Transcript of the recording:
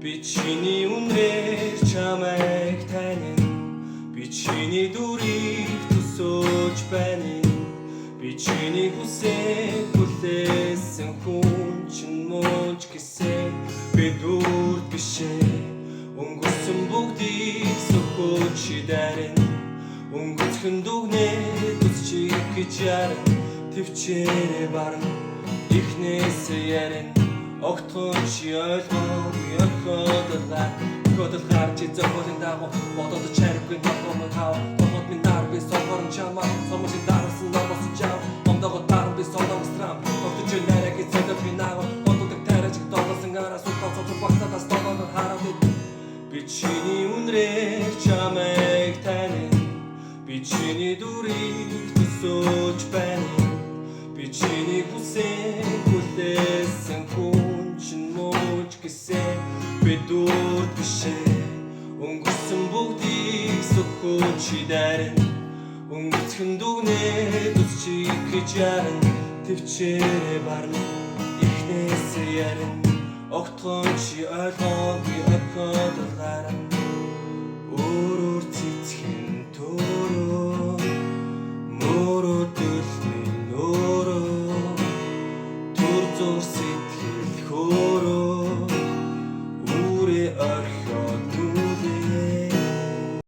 Би чиний үнээр чамайг таних. Би чиний дүрийг төсөөлж байна. Би чиний хүсээ хүлээсэн хүн чинь мууч гэсэн. Би дүрд бишээ өнгөрсөн бүгдийг сөхөөж шидарин. Өнгөцхөн дүгнээ төсчих гэж ярин. Төвчээрээ барна ихнээсээ ярин. Огтхон чи ойлгоогүй хөдөлгаар чи зөвхөн дагуу бодоод чаргүй тохом тав тохот минь дарби сохорн чама сомсын дарсан нормосон чам ондогоо дарби содом страм огтч нэрэг цэдэ пинаа бодоод тарач доолсон гараа сутаа цоцор багтаа столоор хараад би чиний үнрээр чамайг таних. Би чиний дүрийг төсөөлж байна. Би чиний хүсээ хүлээсэн хүн чинь мууч гэсэн. Би дүрд бишээ өнгөрсөн бүгдийг сөхөөж шидарин. Өнгөцхөн дүгнээ төсчих гэж ярин. Төвчээрээ барна ихнээсээ ярин. Огтхон чи ойлгоогүй